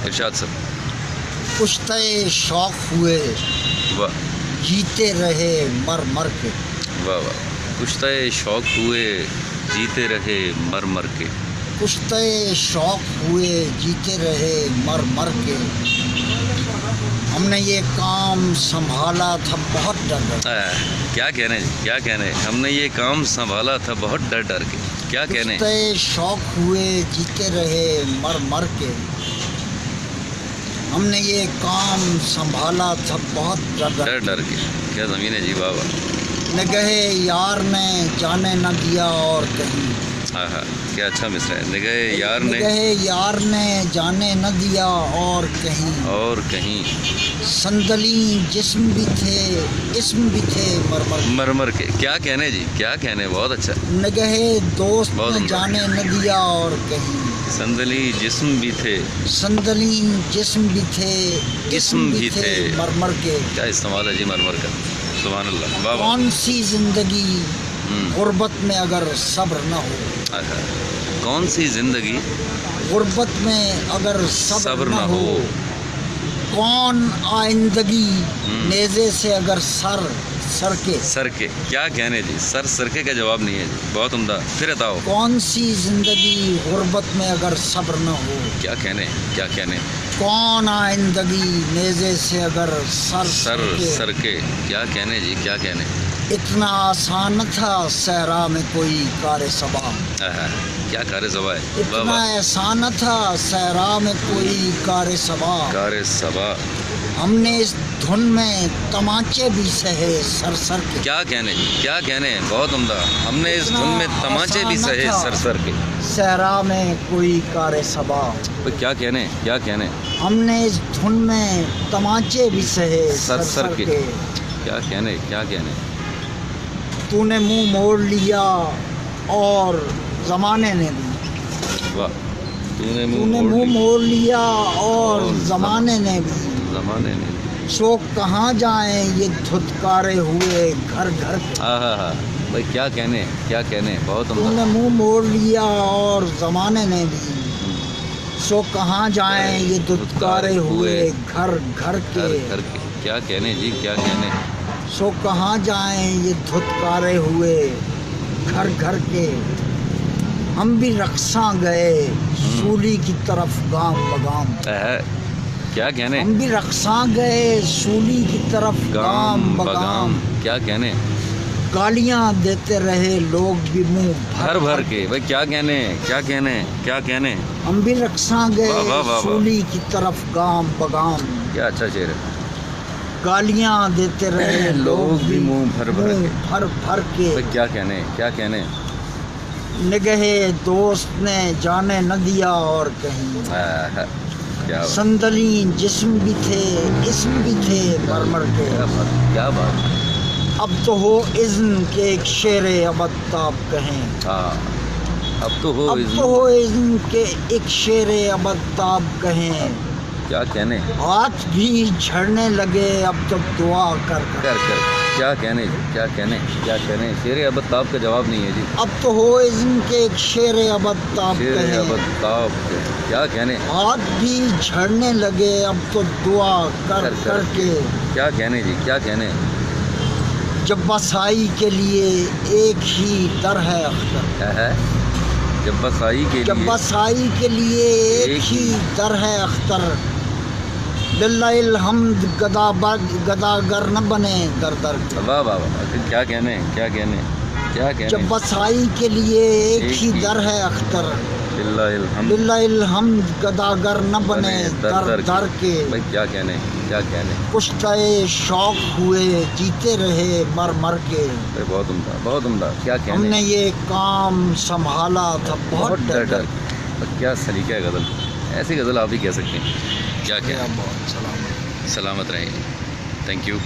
ارشاد سب. کشتے شوق ہوئے واہ جیتے رہے مر مر کے. واہ واہ. کشتہ شوق ہوئے جیتے رہے مر مر کے. کشتے شوق ہوئے جیتے رہے مر مر کے. ہم نے یہ کام سنبھالا تھا بہت ڈر ڈر. کیا کہنے جی کیا کہنے. ہم نے یہ کام سنبھالا تھا بہت ڈر ڈر کے. کیا کہنے. کشتے شوق ہوئے جیتے رہے مر مر کے. ہم نے یہ کام سنبھالا تھا بہت ڈر ڈر. ڈر ڈر کے. کیا زمین ہے جی. واہ واہ. نگہے یار نے جانے نہ دیا اور کہیں. ہاں ہاں کیا اچھا مصرع ہے. نگہے یار نے نگہے یار نے جانے نہ دیا اور کہیں. اور کہیں. صندلی جسم بھی تھے اسم بھی تھے مرمر. مر مر کے. کیا کہنے جی کیا کہنے. بہت اچھا. نگہے دوست بہت نے عمدہ. جانے نہ دیا اور کہیں. صندلی جسم بھی تھے صندلی جسم بھی تھے اسم بھی تھے مرمر کے. کیا استعمال ہے جی مرمر کا. سبحان اللہ. واہ واہ. کون سی زندگی غربت میں اگر صبر نہ ہو. کون سی زندگی غربت میں اگر صبر نہ ہو. کون آئندگی نیزے سے اگر سر کے. سر کے. کیا کہنے جی. سر کے کا جواب نہیں ہے جی. بہت عمدہ. پھر بتاؤ. کون سی زندگی غربت میں اگر صبر نہ ہو. کیا کہنے کیا کہنے. کون آئندگی نیزے سے اگر سر کے. کیا کہنے جی کیا کہنے. اتنا آسان نہ تھا صحرا میں کوئی کار صبا. کیا کار صبا ہے. واہ اتنا واہ. آسان نہ تھا صحرا میں کوئی کار صبا. کار صبا. ہم نے اس دھن میں تماچے بھی سہے سر کے. کیا کہنے جی کیا کہنے. بہت عمدہ. ہم نے اس دھن میں تماچے بھی سہے سر کے. صحرا میں کوئی کار صبا. کیا کہنے کیا کہنے. ہم نے اس دھن میں تماچے بھی سہے سر کے. کیا کہنے کیا کہنے. تو نے منہ موڑ لیا اور زمانے نے بھی. واہ. تو نے منہ موڑ لیا اور زمانے نے بھی. زمانے نے. سو کہاں جائیں یہ دھتکارے ہوئے گھر گھر. ہاں بھائی کیا کہنے کیا کہنے. بہت تو عمدہ. نے منہ موڑ لیا اور زمانے نے بھی. سو کہاں جائیں یہ دھتکارے ہوئے گھر گھر کے. گھر کے. کیا کہنے جی کیا کہنے. سو کہاں جائیں یہ دھتکارے ہوئے گھر گھر کے. ہم بھی رقصاں گئے سولی کی طرف گام بگام. کیا کہنے. ہم بھی رقصاں گئے سولی کی طرف گام بگام. کیا کہنے. گالیاں دیتے رہے لوگ بھی منہ بھر بھر کے. بھائی کیا کہنے کیا کہنے کیا کہنے. ہم بھی رقصاں گئے واہ واہ واہ. سولی کی طرف گام بگام. کیا اچھا شعر ہے. گالیاں دیتے رہے لوگ بھی منہ بھر بھر کے. بھر بھر کے. بھائی کیا کہنے کیا کہنے. نگہے دوست نے جانے نہ دیا اور کہیں. کیا صندلی جسم بھی تھے اسم بھی تھے مرمر کے. کیا بات. اب تو ہو اذن کے ایک شعر ابدتاب کہیں. اب تو ہو اذن کے ایک شعر ابدتاب کہیں. کیا کہنے. ہاتھ بھی جھڑنے لگے اب تو دعا کر کر. کیا کہنے کیا کہنے کیا کہنے. شعر ابدتاب کا جواب نہیں ہے جی. اب تو ہو اذن کے ایک شعر ابدتاب شعر کہیں. ابدتاب. کیا کہنے. ہاتھ بھی جھڑنے لگے اب تو دعا کر کر کے. کیا کہنے جی کیا کہنے. جب بسائی کے لیے ایک ہی در ہے اختر. جب بسائی کے لیے ایک ہی در ہے اختر. للہ الحمد گداگر نہ بنے در در. واہ واہ واہ. کیا کہنے کیا کہنے کیا کہنے. جب بسائی کے لیے ایک ہی در ہے اختر. للہ الحمد گداگر نہ بنے در در کے. بھائی کیا کہنے کیا کہنے. کشتے شوق ہوئے جیتے رہے مر مر کے. بہت عمدہ بہت عمدہ. کیا کہنے. ہم نے یہ کام سنبھالا تھا بہت ڈر ڈر. کیا سلیقہ ہے غزل. ایسی غزل آپ بھی کہہ سکتے ہیں. کیا بہت سلامت رہیں. Thank you.